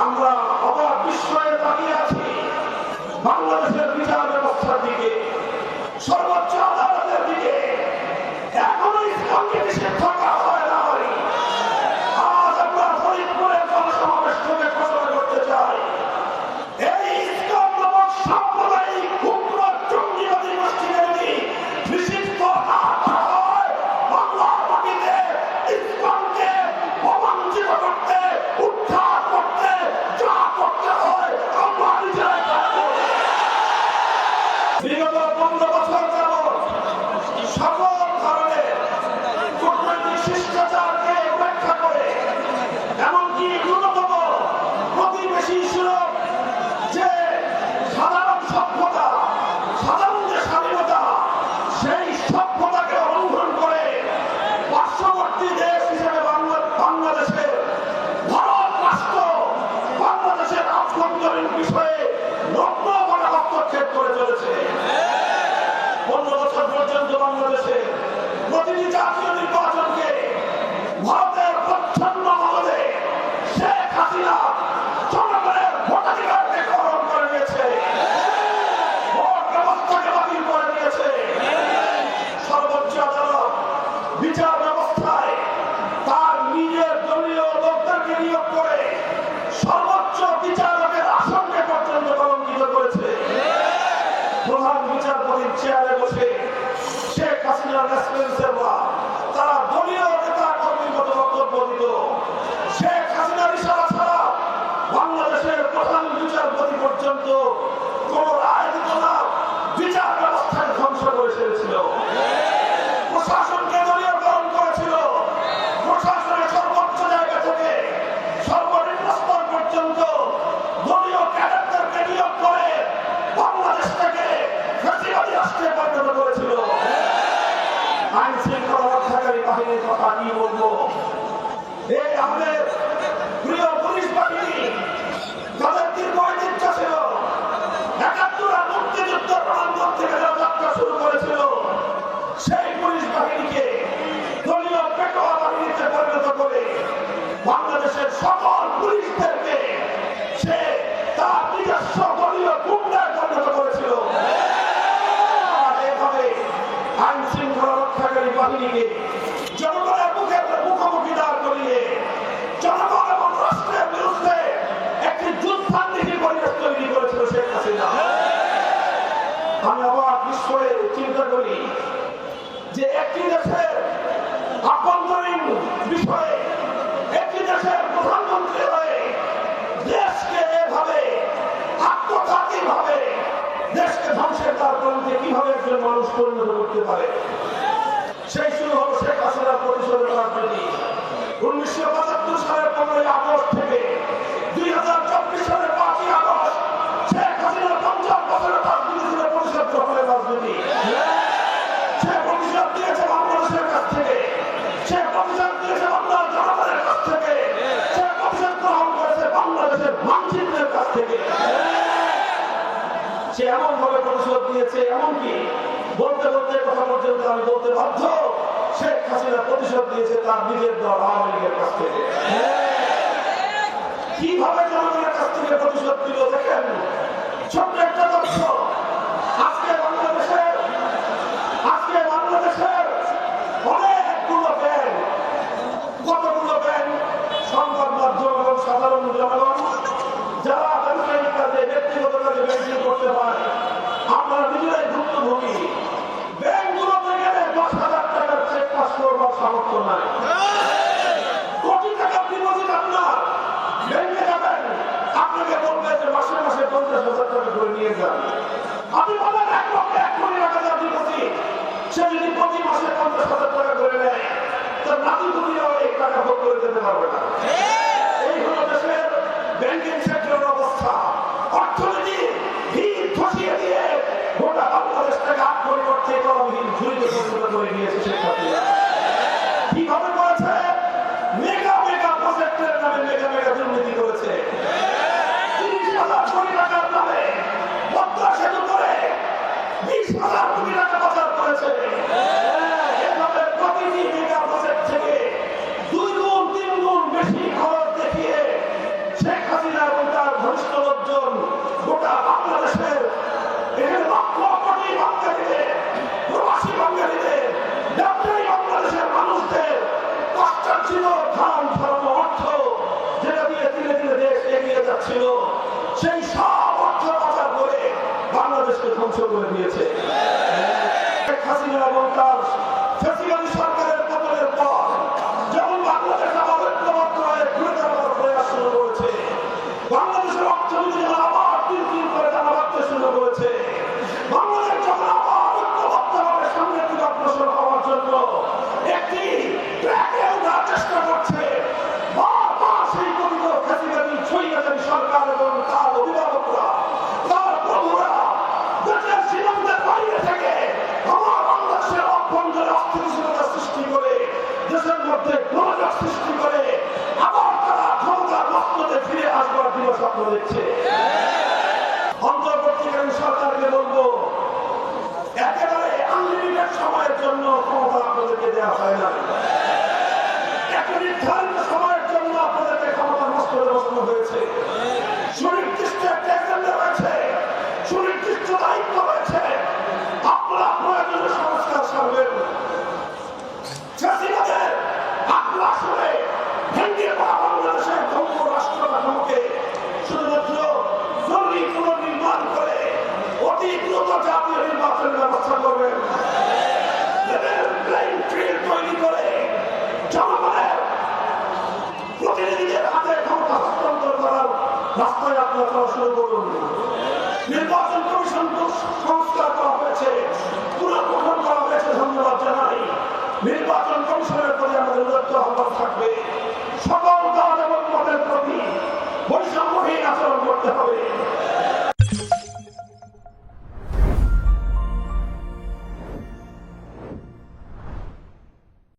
আমরা অবাক বিস্ময়ে তাকিয়ে আছি বাংলাদেশের বিচার ব্যবস্থার দিকে, সর্বোচ্চ আদালতের দিকে। এখনো ইসলামকে নিষিদ্ধ করা হয় না। আজ আমরা ফরিদপুরের জনসমাবেশ থেকে ঘোষণা করতে চাই, এই ইসলাম নামক সাম্প্রদায়িক উগ্র জঙ্গিবাদী গোষ্ঠীকে যদি নিষিদ্ধ না করা হয়, বাংলার মাটিতে ইসলামকে অবাঞ্ছিত করতে, উদ্ধার করতে যা করতে হয় আমরা নিজেরাই করব। বিগত 15 বছর যাবৎ সকল ধরনের কূটনৈতিক শিষ্টাচারকে উপেক্ষা করে, এমনকি ন্যূনতম প্রতিবেশী সুলভ যে সাধারণ সভ্যতা, সাধারণ যে স্বাধীনতা, সেই সভ্যতাকে লঙ্ঘন করে পার্শ্ববর্তী দেশ হিসেবে বাংলাদেশের ভারত রাষ্ট্র বাংলাদেশের আভ্যন্তরীণ বিষয়ে নগ্নভাবে হস্তক্ষেপ করে চলেছে। 15 বছর পর্যন্ত বাংলাদেশে প্রতিটি জাতীয় নির্বাচনকে ভারতের প্রচ্ছন্ন মদদে শেখ হাসিনা জনগণের ভোটাধিকারকে গ্রহণ করে নিয়েছে, ভোট ব্যবস্থাকে বাতিল করে দিয়েছে। সর্বোচ্চ আদালত বিচার ব্যবস্থায় তার নিজের দলীয় লোকদেরকে নিয়োগ করে সর্বোচ্চ বিচারকের আসনকে পর্যন্ত কলঙ্কিত করেছে। প্রধান বিচারপতির চেয়ারে বসে শেখ হাসিনার রেসপন্সিবলরা তারা দলীয় নেতা কর্মীর মতো বক্তব্য দিত। শেখ হাসিনার ইশারা ছাড়া বাংলাদেশের প্রধান বিচারপতি পর্যন্ত কোন রায় দিত না, বিচার ব্যবস্থাকে ধ্বংস করে ছেড়েছিল। প্রশাসনকে দলীয়করণ করেছিল। প্রশাসনের সর্বোচ্চ জায়গা থেকে সর্বনিম্ন স্তর পর্যন্ত দলীয় ক্যাডারদেরকে নিয়োগ করে বাংলাদেশটাকে ফ্যাসিবাদী রাষ্ট্রে পরিণত করেছিল। আইন শৃঙ্খলা রক্ষাকারী বাহিনীর কথা কি বলবো? এই আমাদের প্রিয় পুলিশ বাহিনী, তাদের দীর্ঘ ঐতিহ্য ছিল। ৭১ মুক্তিযুদ্ধ প্রাঙ্গণ থেকে যারা যাত্রা শুরু করেছিল, সেই পুলিশ বাহিনীকে দলীয় পেটোয়া বাহিনীতে পরিণত করে বাংলাদেশের সকল পুলিশদেরকে সে তার নিজস্ব দলীয় গুন্ডায় পরিণত করেছিল। এভাবে আইন শৃঙ্খলা রক্ষাকারী বাহিনীকে জনগণের মুখোমুখি দাঁড় করিয়ে জনগণ এবং রাষ্ট্রের বিরুদ্ধে একটি যুদ্ধাঙ্গিনী পরিবেশ তৈরি করেছিল শেখ হাসিনা। আমি অবাক বিস্ময়ে চিন্তা করি যে একটি দেশের আভ্যন্তরীণ বিষয়ে একটি দেশের প্রধানমন্ত্রী হয়ে দেশকে এভাবে আত্মঘাতীভাবে দেশকে ধ্বংসের দ্বার প্রান্তে কিভাবে একজন মানুষ পরিণত করতে পারে। সেই শুরু হল শেখ হাসিনার প্রতিশোধের রাজনীতি। 1975 সালের 15 আগস্ট থেকে 2024 সালের 5 আগস্ট শেখ হাসিনার 50 বছরের রাজনীতি ছিল প্রতিশোধ গ্রহণের রাজনীতি। সে প্রতিশোধ দিয়েছে বাংলাদেশের কাছ থেকে, সে প্রতিশোধ দিয়েছে বাংলার জনগণের কাছ থেকে, সে প্রতিশোধ গ্রহণ করেছে বাংলাদেশের মানচিত্রের কাছ থেকে। সে এমন ভাবে প্রতিশোধ দিয়েছে, এমনকি বলতে বলতে কথা পর্যন্ত আমি বলতে বাধ্য, শেখ হাসিনা প্রতিশোধ দিয়েছে তার নিজের দল আওয়ামী লীগের কাছ থেকে। কিভাবে জনগণের কাছ থেকে প্রতিশোধ দিল দেখেন। ছোট্ট একটা তথ্য, আজকে বাংলাদেশের অনেকগুলো ব্যাংক, কতগুলো ব্যাংক সংবাদ মাধ্যম এবং সাধারণ জনগণ যারা ব্যবসায়িক কাজে, ব্যক্তিগত কাজে ব্যাংকিং করতে পারে, আপনারা নিজেরাই ভুক্তভোগী। ব্যাংকগুলোতে গেলে 10,000 টাকার চেক পাস করবার সামর্থ্য নাই। কোটি টাকার ডিপোজিট আপনার ব্যাংকে যাবেন, আপনাকে বলবে যে মাসে মাসে 50,000 টাকা করে নিয়ে যান। আপনি বলেন 1 কোটি টাকা যার ডিপোজিট, সে যদি প্রতি মাসে 50,000 টাকা করে নেয়, তার নাতি পুতিরাও এই টাকা ভোগ করে যেতে পারবে না। এই হলো দেশের ব্যাংকিং সেক্টরের অবস্থা। অর্থনীতি ভিড় ধসিয়ে দিয়ে গোটা বাংলাদেশটাকে পরিবর্তে কলমহীন ঝুড়িতে পরিণত করে দিয়েছে শেখ হাসিনা। কিভাবে করেছে? মেগা মেগা প্রজেক্টের নামে মেগা মেগা দুর্নীতি করেছে। 30,000 কোটি টাকার নামে পদ্মা সেতু করে 20,000 কোটি টাকা পাচার করেছে। এভাবে প্রতিটি মেগা প্রজেক্ট থেকে 2 গুণ 3 গুণ বেশি খরচ দেখিয়ে শেখ হাসিনা এবং তার ঘনিষ্ঠ লোকজন গোটা বাংলাদেশের এখানে লক্ষ কোটি বাঙালিদের, প্রবাসী বাঙালিদের, ব্যবসায়ী বাংলাদেশের মানুষদের কষ্টার্জিত ধান ধর্ম অর্থ যেটা দিয়ে ধীরে ধীরে দেশ এগিয়ে যাচ্ছিল, সেই সব অর্থ পাচার করে বাংলাদেশকে ধ্বংস করে দিয়েছে। হাসিনা এবং তার ফ্যাসিবাদী সরকারের পতনের পর যেমন বাংলাদেশ আবার ঐক্যবদ্ধ হয়ে ঘুরে দাঁড়ানোর প্রয়াস শুরু করেছে, বাংলাদেশের অর্থনীতি যেন আবার তিন তিন করে দানা বাঁধতে শুরু করেছে, বাংলাদেশ যখন আবার ঐক্যবদ্ধভাবে সামনের দিকে অগ্রসর হওয়ার জন্য একটি ট্র্যাকে ওঠার চেষ্টা করছে, বারবার সেই কথিত ফ্যাসিবাদী স্বৈরাচারী সরকার এবং তার অভিভাবকরা, তার প্রভুরা দেশের সীমান্তের বাইরে থেকে আমার বাংলাদেশের অভ্যন্তরে অস্থিতিশীলতা সৃষ্টি করে, দেশের মধ্যে গোলযোগ সৃষ্টি করে আবার তারা ক্ষমতার মসনদে ফিরে আসবার দিন স্বপ্ন দেখছে। অন্তর্বর্তীকালীন সরকারকে বলবো, একেবারে আনলিমিটেড সময়ের জন্য ক্ষমতা আপনাদেরকে দেওয়া হয় না, একটা নির্ধারিত সময়ের জন্য আপনাদেরকে ক্ষমতার মসনদে বসানো হয়েছে। সুনির্দিষ্ট একটা এজেন্ডা রয়েছে, সুনির্দিষ্ট দায়িত্ব রয়েছে, আপনারা প্রয়োজনীয় সংস্কার সারবেন। ফ্যাসিবাদের আগ্রাসনে ভেঙে পড়া বাংলাদেশের ভঙ্গ রাষ্ট্র কাঠামোকে শুধুমাত্র জরুরি পুনর্নির্মাণ করে অতি দ্রুত জাতীয় নির্বাচনের ব্যবস্থা করবেন, তৈরি করে জনগণের প্রতিনিধিদের হাতে ক্ষমতা হস্তান্তর করার রাস্তায় আপনারা চলা শুরু করুন। নির্বাচন কমিশন সংস্কার করা হয়েছে, পুনর্গঠন করা হয়েছে, ধন্যবাদ জানাই। নির্বাচন কমিশনের প্রতি আমাদের উদাত্ত আহ্বান থাকবে, সকল দল এবং মতের প্রতি বৈষম্যহীন আচরণ করতে হবে।